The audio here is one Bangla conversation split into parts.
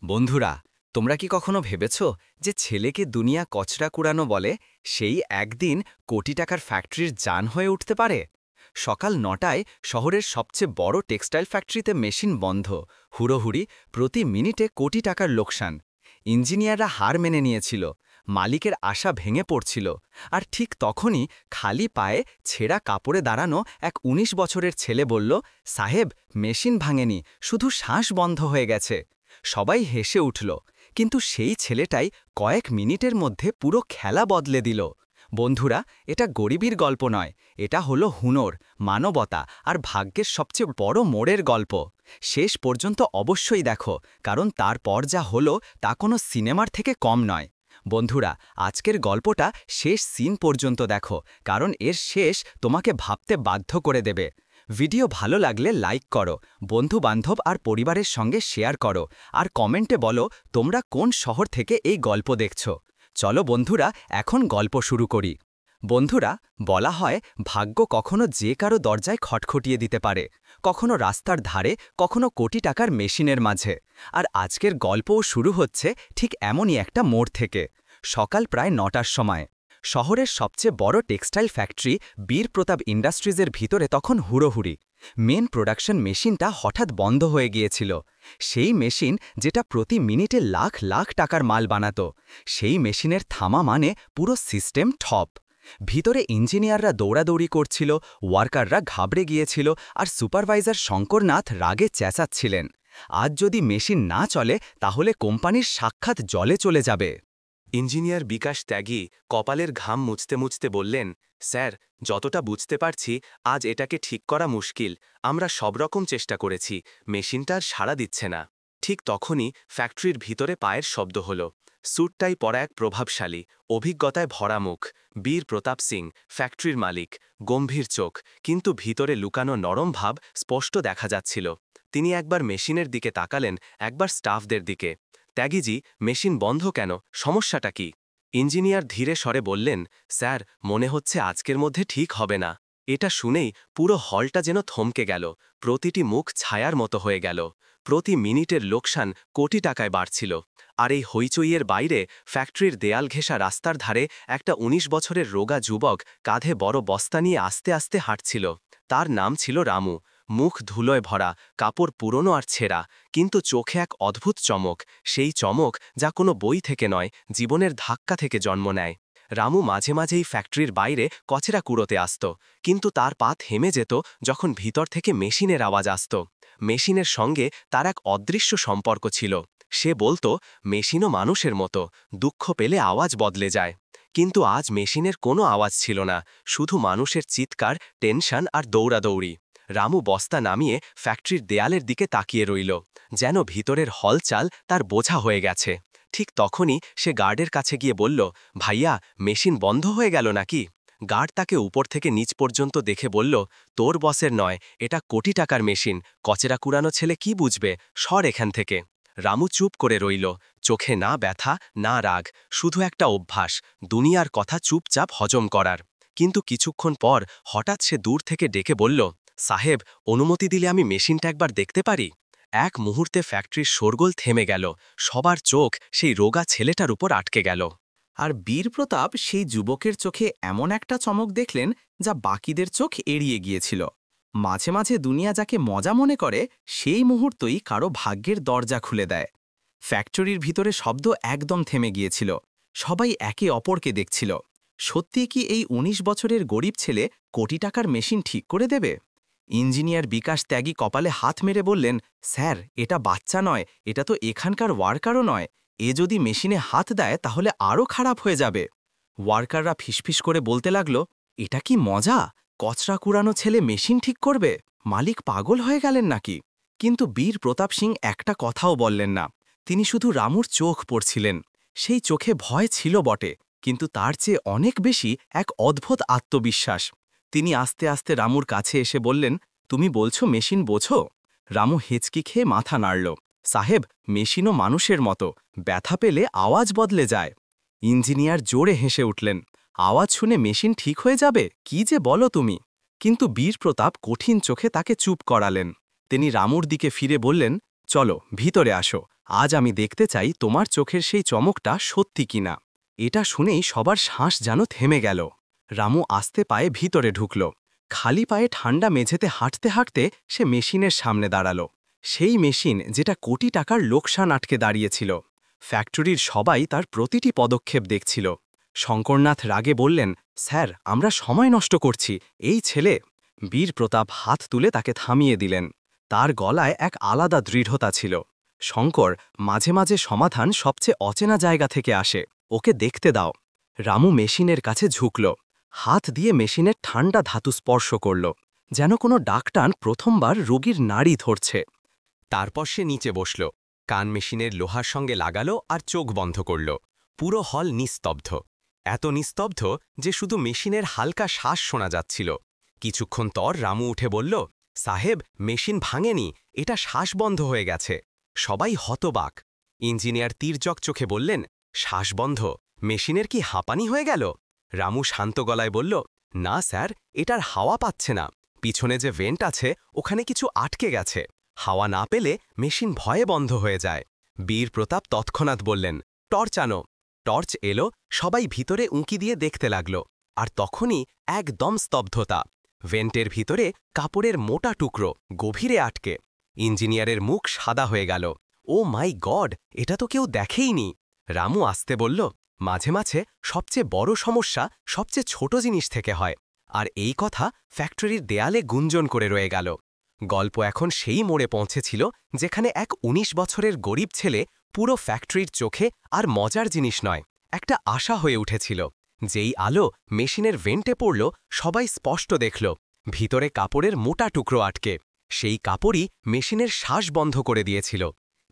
বন্ধুরা, তোমরা কি কখনো ভেবেছ যে ছেলেকে দুনিয়া কচরা কুড়ানো বলে সেই একদিন কোটি টাকার ফ্যাক্টরির জান হয়ে উঠতে পারে? সকাল ৯টায় শহরের সবচেয়ে বড় টেক্সটাইল ফ্যাক্টরিতে মেশিন বন্ধ, হুড়োহুড়ি, প্রতি মিনিটে কোটি টাকার লোকসান। ইঞ্জিনিয়াররা হার মেনে নিয়েছিল, মালিকের আশা ভেঙে পড়ছিল, আর ঠিক তখনই খালি পায়ে ছেঁড়া কাপড়ে দাঁড়ানো এক ১৯ বছরের ছেলে বলল, সাহেব, মেশিন ভাঙেনি, শুধু শ্বাস বন্ধ হয়ে গেছে। সবাই হেসে উঠল, কিন্তু সেই ছেলেটাই কয়েক মিনিটের মধ্যে পুরো খেলা বদলে দিল। বন্ধুরা, এটা গরিবীর গল্প নয়, এটা হলো হুনর, মানবতা আর ভাগ্যের সবচেয়ে বড় মোড়ের গল্প। শেষ পর্যন্ত অবশ্যই দেখো, কারণ তারপর যা হলো তা কোনো সিনেমার থেকে কম নয়। বন্ধুরা, আজকের গল্পটা শেষ সিন পর্যন্ত দেখো, কারণ এর শেষ তোমাকে ভাবতে বাধ্য করে দেবে। ভিডিও ভালো লাগলে লাইক করো, বন্ধু-বান্ধব আর পরিবারের সঙ্গে শেয়ার করো, আর কমেন্টে বলো তোমরা কোন শহর থেকে এই গল্প দেখছো। চলো বন্ধুরা, এখন গল্প শুরু করি। বন্ধুরা, বলা হয় ভাগ্য কখনো যে কারো দরজায় খটখটিয়ে দিতে পারে, কখনো রাস্তার ধারে, কখনো কোটি টাকার মেশিনের মাঝে। আর আজকের গল্পও শুরু হচ্ছে ঠিক এমনই একটা মোড় থেকে। সকাল প্রায় ৯টার সময় শহরের সবচেয়ে বড় টেক্সটাইল ফ্যাক্টরি বীর প্রতাপ ইন্ডাস্ট্রিজের ভিতরে তখন হুড়োহুড়ি। মেন প্রোডাকশন মেশিনটা হঠাৎ বন্ধ হয়ে গিয়েছিল। সেই মেশিন যেটা প্রতি মিনিটে লাখ লাখ টাকার মাল বানাতো, সেই মেশিনের থামা মানে পুরো সিস্টেম ঠপ। ভিতরে ইঞ্জিনিয়াররা দৌড়াদৌড়ি করছিল, ওয়ার্কাররা ঘাবড়ে গিয়েছিল, আর সুপারভাইজার শঙ্করনাথ রাগে চেঁচাচ্ছিলেন। আজ যদি মেশিন না চলে তাহলে কোম্পানির সাক্ষাৎ জলে চলে যাবে। ইঞ্জিনিয়ার বিকাশ ত্যাগী কপালের ঘাম মুছতে মুছতে বললেন, স্যার, যতটা বুঝতে পারছি আজ এটাকে ঠিক করা মুশকিল। আমরা সব রকম চেষ্টা করেছি, মেশিনটা আর সাড়া দিচ্ছে না। ঠিক তখনই ফ্যাক্টরির ভিতরে পায়ের শব্দ হল। স্যুটটাই পরা এক প্রভাবশালী, অভিজ্ঞতায় ভরা মুখ, বীর প্রতাপ সিং, ফ্যাক্টরির মালিক, গম্ভীর চোখ, কিন্তু ভিতরে লুকানো নরম ভাব স্পষ্ট দেখা যাচ্ছিল। তিনি একবার মেশিনের দিকে তাকালেন, একবার স্টাফদের দিকে। ত্যাগীজি, মেশিন বন্ধ কেন, সমস্যাটা কি? ইঞ্জিনিয়ার ধীরে স্বরে বললেন, স্যার, মনে হচ্ছে আজকের মধ্যে ঠিক হবে না। এটা শুনেই পুরো হলটা যেন থমকে গেল, প্রতিটি মুখ ছায়ার মতো হয়ে গেল। প্রতি মিনিটের লোকসান কোটি টাকায় বাড়ছিল। আর এই হইচইয়ের বাইরে ফ্যাক্টরির দেয়াল ঘেঁষা রাস্তার ধারে একটা ১৯ বছরের রোগা যুবক কাঁধে বড় বস্তা নিয়ে আস্তে আস্তে হাঁটছিল। তার নাম ছিল রামু। মুখ ধুলোয় ভরা, কাপড় পুরনো আর ছেঁড়া, কিন্তু চোখে এক অদ্ভুত চমক, সেই চমক যা কোনো বই থেকে নয়, জীবনের ধাক্কা থেকে জন্ম নেয়। রামু মাঝে মাঝেই ফ্যাক্টরির বাইরে কচেরা কুড়োতে আসত, কিন্তু তার পা থেমে যেত যখন ভিতর থেকে মেশিনের আওয়াজ আসত। মেশিনের সঙ্গে তার এক অদৃশ্য সম্পর্ক ছিল। সে বলতো, মেশিনও মানুষের মতো, দুঃখ পেলে আওয়াজ বদলে যায়। কিন্তু আজ মেশিনের কোনো আওয়াজ ছিল না, শুধু মানুষের চিৎকার, টেনশন আর দৌড়াদৌড়ি। রামু বস্তা নামিয়ে ফ্যাক্টরির দেয়ালের দিকে তাকিয়ে রইল, যেন ভিতরের হলচাল তার বোঝা হয়ে গেছে। ঠিক তখনই সে গার্ডের কাছে গিয়ে বলল, ভাইয়া, মেশিন বন্ধ হয়ে গেল নাকি? গার্ড তাকে উপর থেকে নিচ পর্যন্ত দেখে বলল, তোর বসের নয়, এটা কোটি টাকার মেশিন, কচেরা কুড়ানো ছেলে কি বুঝবে, সর এখান থেকে। রামু চুপ করে রইল, চোখে না ব্যথা, না রাগ, শুধু একটা অভ্যাস, দুনিয়ার কথা চুপচাপ হজম করার। কিন্তু কিছুক্ষণ পর হঠাৎ সে দূর থেকে ডেকে বলল, সাহেব, অনুমতি দিলে আমি মেশিনটা একবার দেখতে পারি? এক মুহূর্তে ফ্যাক্টরির শোরগোল থেমে গেল, সবার চোখ সেই রোগা ছেলেটার উপর আটকে গেল। আর বীর প্রতাপ সেই যুবকের চোখে এমন একটা চমক দেখলেন যা বাকিদের চোখ এড়িয়ে গিয়েছিল। মাঝে মাঝে দুনিয়া যাকে মজা মনে করে সেই মুহূর্তই কারো ভাগ্যের দরজা খুলে দেয়। ফ্যাক্টরির ভিতরে শব্দ একদম থেমে গিয়েছিল, সবাই একে অপরকে দেখছিল। সত্যি কি এই ১৯ বছরের গরিব ছেলে কোটি টাকার মেশিন ঠিক করে দেবে? ইঞ্জিনিয়ার বিকাশ ত্যাগী কপালে হাত মেরে বললেন, স্যার, এটা বাচ্চা নয়, এটা তো এখানকার ওয়ার্কারও নয়। এ যদি মেশিনে হাত দেয় তাহলে আরও খারাপ হয়ে যাবে। ওয়ার্কাররা ফিসফিস করে বলতে লাগল, এটা কি মজা? কচরা কুড়ানো ছেলে মেশিন ঠিক করবে? মালিক পাগল হয়ে গেলেন নাকি? কিন্তু বীর প্রতাপ সিং একটা কথাও বললেন না। তিনি শুধু রামুর চোখ পড়ছিলেন। সেই চোখে ভয় ছিল বটে, কিন্তু তার চেয়ে অনেক বেশি এক অদ্ভুত আত্মবিশ্বাস। তিনি আস্তে আস্তে রামুর কাছে এসে বললেন, তুমি বলছো মেশিন বোঝো? রামু হেঁচকি খেয়ে মাথা নাড়ল। সাহেব, মেশিনও মানুষের মতো, ব্যথা পেলে আওয়াজ বদলে যায়। ইঞ্জিনিয়ার জোরে হেসে উঠলেন, আওয়াজ শুনে মেশিন ঠিক হয়ে যাবে? কি যে বলো তুমি! কিন্তু বীর প্রতাপ কঠিন চোখে তাকে চুপ করালেন। তিনি রামুর দিকে ফিরে বললেন, চলো ভিতরে আসো, আজ আমি দেখতে চাই তোমার চোখের সেই চমকটা সত্যি কিনা। এটা শুনেই সবার শ্বাস যেন থেমে গেল। রামু আস্তে পায়ে ভিতরে ঢুকল। খালি পায়ে ঠান্ডা মেঝেতে হাঁটতে হাঁটতে সে মেশিনের সামনে দাঁড়ালো। সেই মেশিন যেটা কোটি টাকার লোকসান আটকে দাঁড়িয়েছিল। ফ্যাক্টরির সবাই তার প্রতিটি পদক্ষেপ দেখছিল। শঙ্করনাথ রাগে বললেন, স্যার, আমরা সময় নষ্ট করছি, এই ছেলে। বীর প্রতাপ হাত তুলে তাকে থামিয়ে দিলেন। তার গলায় এক আলাদা দৃঢ়তা ছিল। শঙ্কর, মাঝে মাঝে সমাধান সবচেয়ে অচেনা জায়গা থেকে আসে, ওকে দেখতে দাও। রামু মেশিনের কাছে ঝুঁকল। হাত দিয়ে মেশিনের ঠান্ডা ধাতু স্পর্শ করল, যেন কোনো ডাক্তার প্রথমবার রোগীর নাড়ি ধরছে। তারপর সে নিচে বসল, কান মেশিনের লোহার সঙ্গে লাগালো আর চোখ বন্ধ করল। পুরো হল নিস্তব্ধ। এত নিস্তব্ধ যে শুধু মেশিনের হালকা শ্বাস শোনা যাচ্ছিল। কিছুক্ষণ পর রামু উঠে বলল, সাহেব, মেশিন ভাঙেনি, এটা শ্বাস বন্ধ হয়ে গেছে। সবাই হতবাক। ইঞ্জিনিয়ার তীর্যক চোখে বললেন, শ্বাস বন্ধ? মেশিনের কি হাঁপানি হয়ে গেল? রামু শান্ত গলায় বলল, না স্যার, এটার হাওয়া পাচ্ছে না। পিছনে যে ভেন্ট আছে ওখানে কিছু আটকে গেছে। হাওয়া না পেলে মেশিন ভয়ে বন্ধ হয়ে যায়। বীর প্রতাপ তৎক্ষণাৎ বললেন, টর্চ আনো। টর্চ এলো, সবাই ভিতরে উঁকি দিয়ে দেখতে লাগল। আর তখনই একদম স্তব্ধতা। ভেন্টের ভিতরে কাপড়ের মোটা টুকরো গভীরে আটকে। ইঞ্জিনিয়ারের মুখ সাদা হয়ে গেল। ও মাই গড, এটা তো কেউ দেখেইনি। রামু আসতে বলল, মাঝে মাঝে সবচেয়ে বড় সমস্যা সবচেয়ে ছোট জিনিস থেকে হয়। আর এই কথা ফ্যাক্টরির দেয়ালে গুঞ্জন করে রয়ে গেল। গল্প এখন সেই মোড়ে পৌঁছেছিল যেখানে এক ১৯ বছরের গরিব ছেলে পুরো ফ্যাক্টরির চোখে আর মজার জিনিস নয়, একটা আশা হয়ে উঠেছিল। যেই আলো মেশিনের ভেন্টে পড়ল, সবাই স্পষ্ট দেখল ভিতরে কাপড়ের মোটা টুকরো আটকে। সেই কাপড়ই মেশিনের শ্বাস বন্ধ করে দিয়েছিল।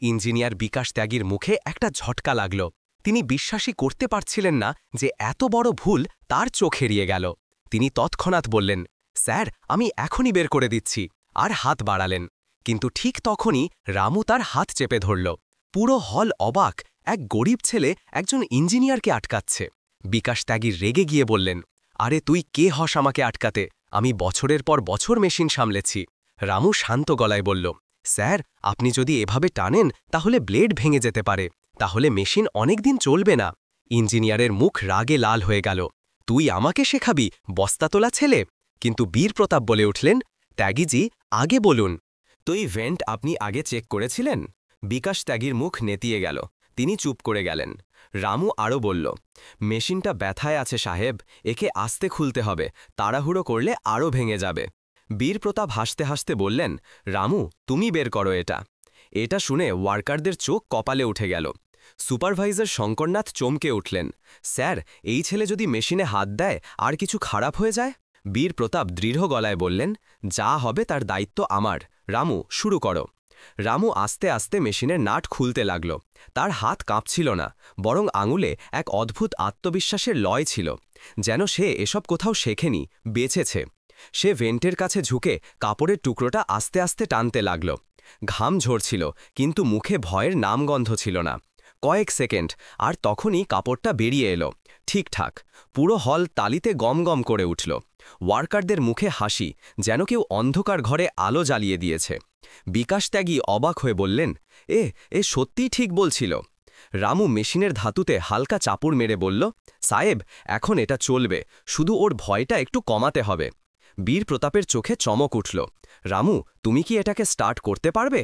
ইঞ্জিনিয়ার বিকাশ ত্যাগীর মুখে একটা ঝটকা লাগল। তিনি বিশ্বাসই করতে পারছিলেন না যে এত বড় ভুল তার চোখ এড়িয়ে গেল। তিনি তৎক্ষণাৎ বললেন, স্যার, আমি এখনই বের করে দিচ্ছি, আর হাত বাড়ালেন। কিন্তু ঠিক তখনই রামু তার হাত চেপে ধরল। পুরো হল অবাক, এক গরিব ছেলে একজন ইঞ্জিনিয়ারকে আটকাচ্ছে। বিকাশ ত্যাগী রেগে গিয়ে বললেন, আরে তুই কে হস আমাকে আটকাতে? আমি বছরের পর বছর মেশিন সামলেছি। রামু শান্ত গলায় বলল, স্যার, আপনি যদি এভাবে টানেন তাহলে ব্লেড ভেঙে যেতে পারে, তাহলে মেশিন অনেকদিন চলবে না। ইঞ্জিনিয়ারের মুখ রাগে লাল হয়ে গেল। তুই আমাকে শেখাবি, বস্তা তোলা ছেলে? কিন্তু বীর প্রতাপ বলে উঠলেন, ত্যাগীজি, আগে বলুন। তুই ভেন্ট আপনি আগে চেক করেছিলেন? বিকাশ ত্যাগীর মুখ নেতিয়ে গেল। তিনি চুপ করে গেলেন। রামু আরও বলল, মেশিনটা ব্যথায় আছে সাহেব, একে আস্তে খুলতে হবে, তাড়াহুড়ো করলে আরও ভেঙে যাবে। বীর প্রতাপ হাসতে হাসতে বললেন, রামু, তুমি বের করো এটা। এটা শুনে ওয়ার্কারদের চোখ কপালে উঠে গেল। সুপারভাইজার শঙ্করনাথ চমকে উঠলেন, স্যার, এই ছেলে যদি মেশিনে হাত দেয় আর কিছু খারাপ হয়ে যায়? বীর প্রতাপ দৃঢ় গলায় বললেন, যা হবে তার দায়িত্ব আমার। রামু, শুরু করো। রামু আস্তে আস্তে মেশিনের নাট খুলতে লাগল। তার হাত কাঁপছিল না, বরং আঙুলে এক অদ্ভুত আত্মবিশ্বাসের লয় ছিল, যেন সে এসব কোথাও শেখেনি, বেঁচেছে। সে ভেন্টের কাছে ঝুঁকে কাপড়ের টুকরোটা আস্তে আস্তে টানতে লাগল। ঘাম ঝরছিল, কিন্তু মুখে ভয়ের নামগন্ধ ছিল না। কয়েক সেকেন্ড, আর তখনই কাপড়টা বেরিয়ে এলো। ঠিকঠাক। পুরো হল তালিতে গমগম করে উঠল। ওয়ার্কারদের মুখে হাসি, যেন কেউ অন্ধকার ঘরে আলো জ্বালিয়ে দিয়েছে। বিকাশ ত্যাগী অবাক হয়ে বললেন, এ সত্যিই ঠিক বলছিল। রামু মেশিনের ধাতুতে হালকা চাপুড় মেরে বলল, সাহেব, এখন এটা চলবে, শুধু ওর ভয়টা একটু কমাতে হবে। বীর প্রতাপের চোখে চমক উঠল। রামু, তুমি কি এটাকে স্টার্ট করতে পারবে?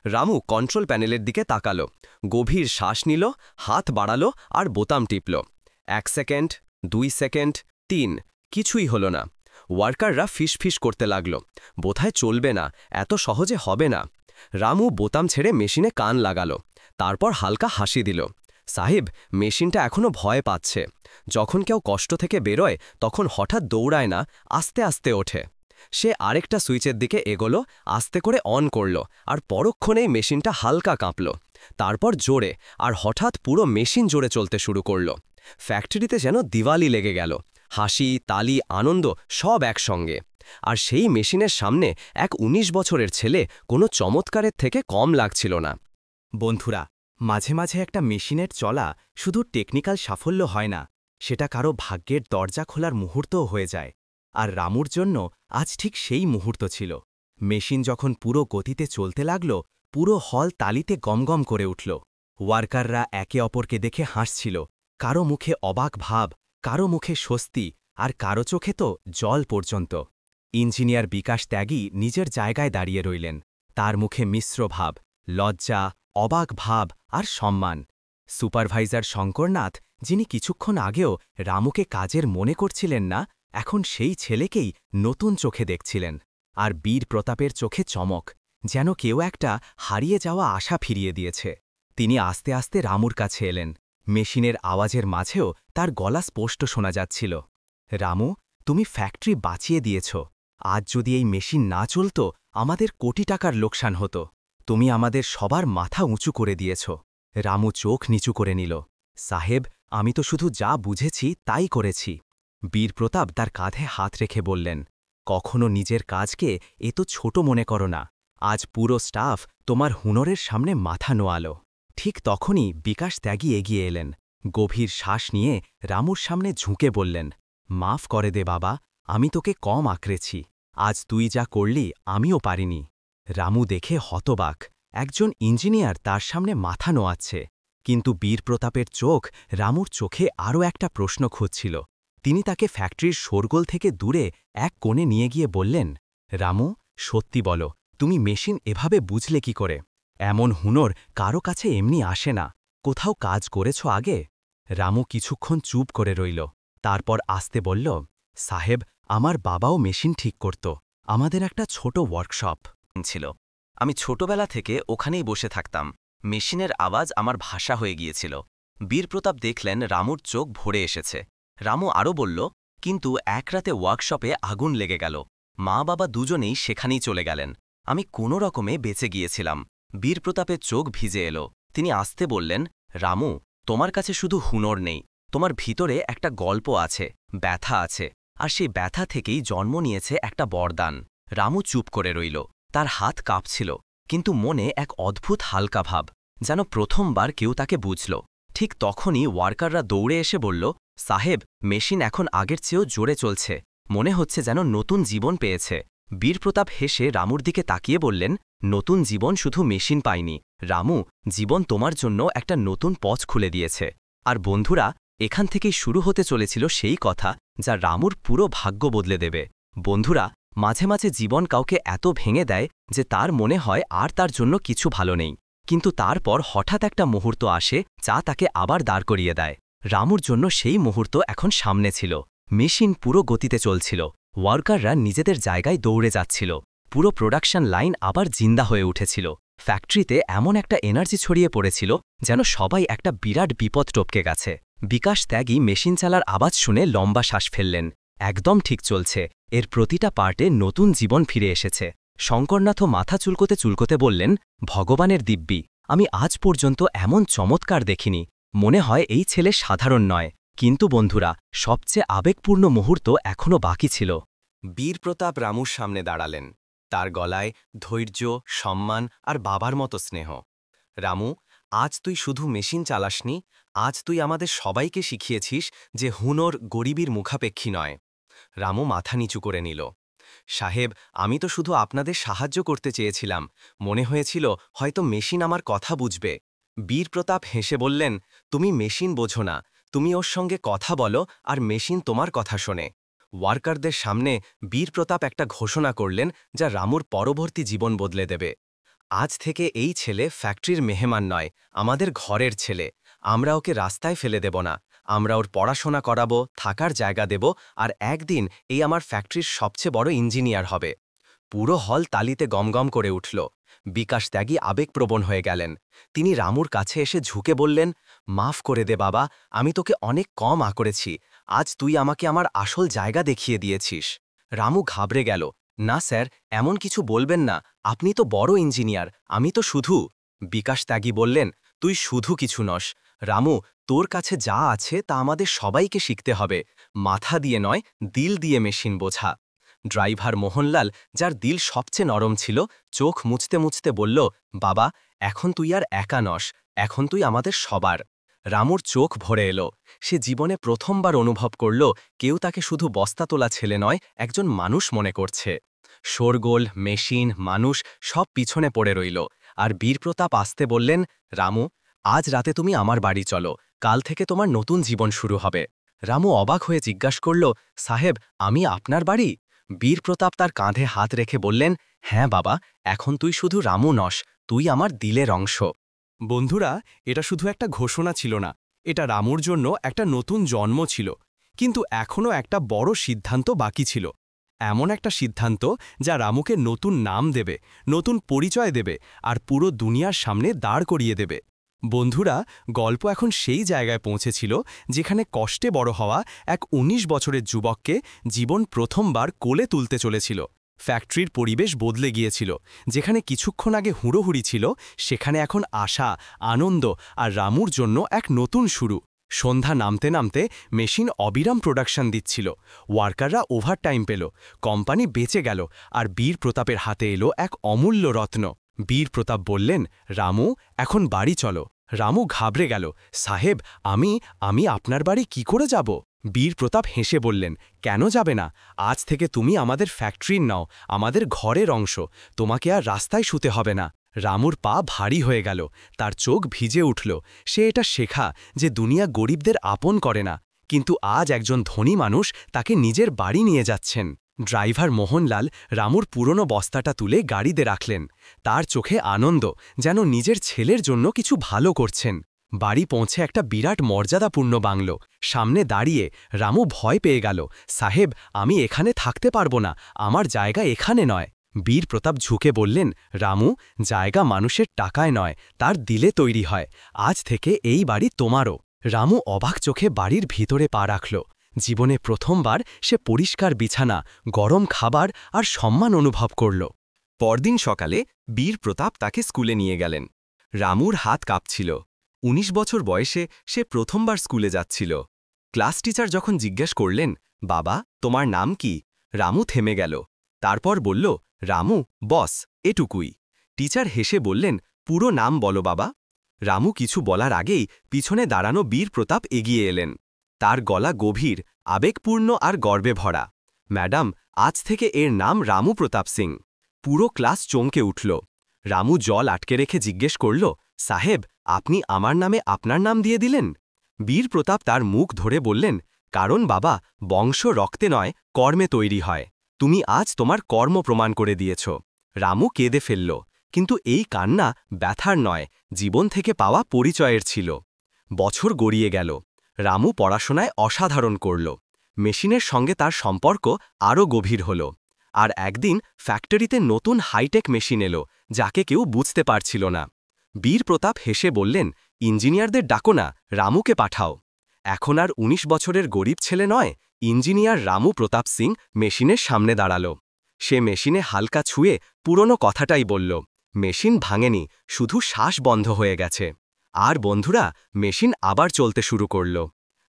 রামু কন্ট্রোল প্যানেলের দিকে তাকালো, গভীর শ্বাস নিল, হাত বাড়ালো আর বোতাম টিপল। 1 সেকেন্ড, 2 সেকেন্ড, 3, কিছুই হলো না। ওয়ার্কাররা ফিসফিস করতে লাগল, বোধহয় চলবে না, এত সহজে হবে না। রামু বোতাম ছেড়ে মেশিনে কান লাগালো, তারপর হালকা হাসি দিল। সাহেব, মেশিনটা এখনো ভয় পাচ্ছে। যখন কেউ কষ্ট থেকে বেরোয় তখন হঠাৎ দৌড়ায় না, আস্তে আস্তে ওঠে। সে আরেকটা সুইচের দিকে এগোলো, আস্তে করে অন করল, আর পরক্ষণেই মেশিনটা হালকা কাঁপল। তারপর জোরে, আর হঠাৎ পুরো মেশিন জোরে চলতে শুরু করল। ফ্যাক্টরিতে যেন দিওয়ালি লেগে গেল, হাসি, তালি, আনন্দ সব একসঙ্গে। আর সেই মেশিনের সামনে এক ১৯ বছরের ছেলে কোনো চমৎকারের থেকে কম লাগছিল না। বন্ধুরা, মাঝে মাঝে একটা মেশিনের চলা শুধু টেকনিক্যাল সাফল্য হয় না, সেটা কারো ভাগ্যের দরজা খোলার মুহূর্তও হয়ে যায়। আর রামুর জন্য আজ ঠিক সেই মুহূর্ত ছিল। মেশিন যখন পুরো গতিতে চলতে লাগল, পুরো হল তালিতে গমগম করে উঠল। ওয়ার্কাররা একে অপরকে দেখে হাসছিল, কারো মুখে অবাক ভাব, কারো মুখে স্বস্তি, আর কারো চোখে তো জল পর্যন্ত। ইঞ্জিনিয়ার বিকাশ ত্যাগী নিজের জায়গায় দাঁড়িয়ে রইলেন, তার মুখে মিশ্র ভাব, লজ্জা, অবাক ভাব আর সম্মান। সুপারভাইজার শঙ্করনাথ, যিনি কিছুক্ষণ আগেও রামুকে কাজের মনে করছিলেন না, এখন সেই ছেলেকেই নতুন চোখে দেখছিলেন। আর বীর প্রতাপের চোখে চমক, যেন কেউ একটা হারিয়ে যাওয়া আশা ফিরিয়ে দিয়েছে। তিনি আস্তে আস্তে রামুর কাছে এলেন। মেশিনের আওয়াজের মাঝেও তার গলা স্পষ্ট শোনা যাচ্ছিল। রামু, তুমি ফ্যাক্টরি বাঁচিয়ে দিয়েছ। আজ যদি এই মেশিন না চলত, আমাদের কোটি টাকার লোকসান হতো। তুমি আমাদের সবার মাথা উঁচু করে দিয়েছ। রামু চোখ নিচু করে নিল। সাহেব, আমি তো শুধু যা বুঝেছি তাই করেছি। বীরপ্রতাপ তার কাঁধে হাত রেখে বললেন, কখনো নিজের কাজকে এত ছোট মনে করো না। আজ পুরো স্টাফ তোমার হুনরের সামনে মাথা নোয়ালো। ঠিক তখনই বিকাশ ত্যাগী এগিয়ে এলেন। গভীর শ্বাস নিয়ে রামুর সামনে ঝুঁকে বললেন, মাফ করে দে বাবা, আমি তোকে কম আঁকড়েছি। আজ তুই যা করলি আমিও পারিনি। রামু দেখে হতবাক, একজন ইঞ্জিনিয়ার তার সামনে মাথা নোয়াচ্ছে। কিন্তু বীরপ্রতাপের চোখ রামুর চোখে আরও একটা প্রশ্ন খুঁজছিল। তিনি তাকে ফ্যাক্টরির শোরগোল থেকে দূরে এক কোণে নিয়ে গিয়ে বললেন, রামু, সত্যি বলো, তুমি মেশিন এভাবে বুঝলে কি করে? এমন হুনর কারো কাছে এমনি আসে না। কোথাও কাজ করেছ আগে? রামু কিছুক্ষণ চুপ করে রইল, তারপর আস্তে বলল, সাহেব, আমার বাবাও মেশিন ঠিক করত। আমাদের একটা ছোট ওয়ার্কশপ ছিল। আমি ছোটবেলা থেকে ওখানেই বসে থাকতাম। মেশিনের আওয়াজ আমার ভাষা হয়ে গিয়েছিল। বীরপ্রতাপ দেখলেন রামুর চোখ ভরে এসেছে। রামু আরও বলল, কিন্তু এক রাতে ওয়ার্কশপে আগুন লেগে গেল। মা বাবা দুজনেই সেখানেই চলে গেলেন। আমি কোনো রকমে বেঁচে গিয়েছিলাম। বীরপ্রতাপের চোখ ভিজে এলো। তিনি আস্তে বললেন, রামু, তোমার কাছে শুধু হুনর নেই, তোমার ভিতরে একটা গল্প আছে, ব্যথা আছে, আর সেই ব্যথা থেকেই জন্ম নিয়েছে একটা বরদান। রামু চুপ করে রইল, তার হাত কাঁপছিল, কিন্তু মনে এক অদ্ভুত হালকা ভাব, যেন প্রথমবার কেউ তাকে বুঝল। ঠিক তখনই ওয়ার্কাররা দৌড়ে এসে বলল, সাহেব, মেশিন এখন আগের চেয়েও জোরে চলছে, মনে হচ্ছে যেন নতুন জীবন পেয়েছে। বীরপ্রতাপ হেসে রামুর দিকে তাকিয়ে বললেন, নতুন জীবন শুধু মেশিন পায়নি রামু, জীবন তোমার জন্য একটা নতুন পথ খুলে দিয়েছে। আর বন্ধুরা, এখান থেকেই শুরু হতে চলেছিল সেই কথা যা রামুর পুরো ভাগ্য বদলে দেবে। বন্ধুরা, মাঝে মাঝে জীবন কাউকে এত ভেঙে দেয় যে তার মনে হয় আর তার জন্য কিছু ভালো নেই, কিন্তু তারপর হঠাৎ একটা মুহূর্ত আসে যা তাকে আবার দাঁড় করিয়ে দেয়। রামুর জন্য সেই মুহূর্ত এখন সামনে ছিল। মেশিন পুরো গতিতে চলছিল, ওয়ার্কাররা নিজেদের জায়গায় দৌড়ে যাচ্ছিল, পুরো প্রোডাকশন লাইন আবার জিন্দা হয়ে উঠেছিল। ফ্যাক্টরিতে এমন একটা এনার্জি ছড়িয়ে পড়েছিল যেন সবাই একটা বিরাট বিপদ টপকে গেছে। বিকাশ ত্যাগী মেশিন চালার আওয়াজ শুনে লম্বা শ্বাস ফেললেন। একদম ঠিক চলছে, এর প্রতিটা পার্টে নতুন জীবন ফিরে এসেছে। শঙ্করনাথও মাথা চুলকোতে চুলকোতে বললেন, ভগবানের দিব্যি, আমি আজ পর্যন্ত এমন চমৎকার দেখিনি। মনে হয় এই ছেলে সাধারণ নয়। কিন্তু বন্ধুরা, সবচেয়ে আবেগপূর্ণ মুহূর্ত এখনও বাকি ছিল। বীরপ্রতাপ রামুর সামনে দাঁড়ালেন, তার গলায় ধৈর্য, সম্মান আর বাবার মতো স্নেহ। রামু, আজ তুই শুধু মেশিন চালাসনি, আজ তুই আমাদের সবাইকে শিখিয়েছিস যে হুনর গরিবীর মুখাপেক্ষী নয়। রামু মাথা নিচু করে নিল। সাহেব, আমি তো শুধু আপনাদের সাহায্য করতে চেয়েছিলাম, মনে হয়েছিল হয়তো মেশিন আমার কথা বুঝবে। বীরপ্রতাপ হেসে বললেন, তুমি মেশিন বোঝো না, তুমি ওর সঙ্গে কথা বলো আর মেশিন তোমার কথা শোনে। ওয়ার্কারদের সামনে বীরপ্রতাপ একটা ঘোষণা করলেন যা রামুর পরবর্তী জীবন বদলে দেবে। আজ থেকে এই ছেলে ফ্যাক্টরির মেহমান নয়, আমাদের ঘরের ছেলে। আমরা ওকে রাস্তায় ফেলে দেব না, আমরা ওর পড়াশোনা করাবো, থাকার জায়গা দেব, আর একদিন এই আমার ফ্যাক্টরির সবচেয়ে বড় ইঞ্জিনিয়ার হবে। পুরো হল তালিতে গমগম করে উঠল। বিকাশ ত্যাগী আবেগপ্রবণ হয়ে গেলেন। তিনি রামুর কাছে এসে ঝুঁকে বললেন, মাফ করে দে বাবা, আমি তোকে অনেক কম আঁকড়েছি। আজ তুই আমাকে আমার আসল জায়গা দেখিয়ে দিয়েছিস। রামু ঘাবড়ে গেল। না স্যার, এমন কিছু বলবেন না, আপনি তো বড় ইঞ্জিনিয়ার, আমি তো শুধু। বিকাশ ত্যাগী বললেন, তুই শুধু কিছু নস রামু, তোর কাছে যা আছে তা আমাদের সবাইকে শিখতে হবে। মাথা দিয়ে নয়, দিল দিয়ে মেশিন বোঝা। ড্রাইভার মোহনলাল, যার দিল সবচেয়ে নরম ছিল, চোখ মুছতে মুছতে বলল, বাবা, এখন তুই আর একা নস, এখন তুই আমাদের সবার। রামুর চোখ ভরে এলো। সে জীবনে প্রথমবার অনুভব করল কেউ তাকে শুধু বস্তা তোলা ছেলে নয়, একজন মানুষ মনে করছে। শোরগোল, মেশিন, মানুষ সব পিছনে পড়ে রইল, আর বীরপ্রতাপ আসতে বললেন, রামু, আজ রাতে তুমি আমার বাড়ি চলো, কাল থেকে তোমার নতুন জীবন শুরু হবে। রামু অবাক হয়ে জিজ্ঞাসা করল, সাহেব, আমি আপনার বাড়ি? বীরপ্রতাপ তার কাঁধে হাত রেখে বললেন, হ্যাঁ বাবা, এখন তুই শুধু রামু নস, তুই আমার দিলের অংশ। বন্ধুরা, এটা শুধু একটা ঘোষণা ছিল না, এটা রামুর জন্য একটা নতুন জন্ম ছিল। কিন্তু এখনও একটা বড় সিদ্ধান্ত বাকি ছিল, এমন একটা সিদ্ধান্ত যা রামুকে নতুন নাম দেবে, নতুন পরিচয় দেবে, আর পুরো দুনিয়ার সামনে দাঁড় করিয়ে দেবে। বন্ধুরা, গল্প এখন সেই জায়গায় পৌঁছেছিল যেখানে কষ্টে বড় হওয়া এক ১৯ বছরের যুবককে জীবন প্রথমবার কোলে তুলতে চলেছিল। ফ্যাক্টরির পরিবেশ বদলে গিয়েছিল, যেখানে কিছুক্ষণ আগে হুড়োহুড়ি ছিল সেখানে এখন আশা, আনন্দ আর রামুর জন্য এক নতুন শুরু। সন্ধ্যা নামতে নামতে মেশিন অবিরাম প্রোডাকশন দিচ্ছিল, ওয়ার্কাররা ওভারটাইম পেল, কোম্পানি বেঁচে গেল, আর বীরপ্রতাপের হাতে এলো এক অমূল্য রত্ন। বীরপ্রতাপ বললেন, রামু, এখন বাড়ি চলো। রামু ঘাবড়ে গেল, সাহেব, আমি আপনার বাড়ি কি করে যাব? বীরপ্রতাপ হেসে বললেন, কেন যাবে না? আজ থেকে তুমি আমাদের ফ্যাক্টরির নাও, আমাদের ঘরের অংশ, তোমাকে আর রাস্তায় শুতে হবে না। রামুর পা ভারী হয়ে গেল, তার চোখ ভিজে উঠল। সে এটা শেখা যে দুনিয়া গরিবদের আপন করে না, কিন্তু আজ একজন ধনী মানুষ তাকে নিজের বাড়ি নিয়ে যাচ্ছেন। ড্রাইভার মোহনলাল রামুর পুরনো বস্তাটা তুলে গাড়িতে রাখলেন। তার চোখে আনন্দ, যেন নিজের ছেলের জন্য কিছু ভালো করছেন। বাড়ি পৌঁছে একটা বিরাট মর্যাদাপূর্ণ বাংলো। সামনে দাঁড়িয়ে রামু ভয় পেয়ে গেল, সাহেব, আমি এখানে থাকতে পারবো না, আমার জায়গা এখানে নয়। বীরপ্রতাপ ঝুঁকে বললেন, রামু, জায়গা মানুষের টাকায় নয়, তার দিলে তৈরি হয়। আজ থেকে এই বাড়ি তোমারও। রামু অবাক চোখে বাড়ির ভিতরে পা রাখল। জীবনে প্রথমবার সে পরিষ্কার বিছানা, গরম খাবার আর সম্মান অনুভব করল। পরদিন সকালে বীরপ্রতাপ তাকে স্কুলে নিয়ে গেলেন। রামুর হাত কাঁপছিল। ১৯ বছর বয়সে সে প্রথমবার স্কুলে যাচ্ছিল। ক্লাস টিচার যখন জিজ্ঞেস করলেন, বাবা, তোমার নাম কি? রামু থেমে গেল। তারপর বলল, রামু, বস, এটুকুই। টিচার হেসে বললেন, পুরো নাম বলো বাবা। রামু কিছু বলার আগেই পিছনে দাঁড়ানো বীরপ্রতাপ এগিয়ে এলেন। তার গলা গভীর, আবেগপূর্ণ আর গর্বে ভরা। ম্যাডাম, আজ থেকে এর নাম রামু প্রতাপ সিং। পুরো ক্লাস চমকে উঠল। রামু জল আটকে রেখে জিজ্ঞেস করল, সাহেব, আপনি আমার নামে আপনার নাম দিয়ে দিলেন? বীরপ্রতাপ তার মুখ ধরে বললেন, কারণ বাবা, বংশ রক্তে নয়, কর্মে তৈরি হয়। তুমি আজ তোমার কর্ম প্রমাণ করে দিয়েছ। রামু কেঁদে ফেলল, কিন্তু এই কান্না ব্যথার নয়, জীবন থেকে পাওয়া পরিচয়ের ছিল। বছর গড়িয়ে গেল। রামু পড়াশোনায় অসাধারণ করল। মেশিনের সঙ্গে তার সম্পর্ক আরও গভীর হল। আর একদিন ফ্যাক্টরিতে নতুন হাইটেক মেশিন এলো, যাকে কেউ বুঝতে পারছিল না। বীরপ্রতাপ হেসে বললেন, ইঞ্জিনিয়ারদের ডাকো না, রামুকে পাঠাও। এখন আর ১৯ বছরের গরিব ছেলে নয়, ইঞ্জিনিয়ার রামু প্রতাপ সিং মেশিনের সামনে দাঁড়াল। সে মেশিনে হালকা ছুঁয়ে পুরনো কথাটাই বলল। মেশিন ভাঙেনি, শুধু শ্বাস বন্ধ হয়ে গেছে। আর বন্ধুরা, মেশিন আবার চলতে শুরু করল।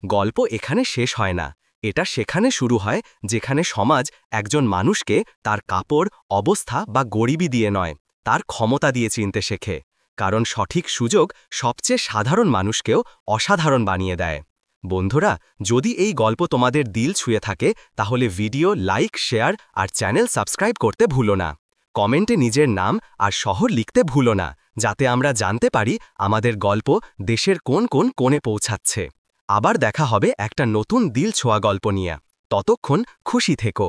গল্প এখানে শেষ হয় না, এটা সেখানে শুরু হয় যেখানে সমাজ একজন মানুষকে তার কাপড়, অবস্থা বা গরিবি দিয়ে নয়, তার ক্ষমতা দিয়ে চিনতে শেখে। কারণ সঠিক সুযোগ সবচেয়ে সাধারণ মানুষকেও অসাধারণ বানিয়ে দেয়। বন্ধুরা, যদি এই গল্প তোমাদের দিল ছুঁয়ে থাকে, তাহলে ভিডিও লাইক, শেয়ার আর চ্যানেল সাবস্ক্রাইব করতে ভুলো না। কমেন্টে নিজের নাম আর শহর লিখতে ভুলো না, যাতে আমরা জানতে পারি আমাদের গল্প দেশের কোন কোন কোণে পৌঁছাচ্ছে। আবার দেখা হবে একটা নতুন দিল ছোঁয়া গল্প নিয়ে। ততক্ষণ খুশি থেকো।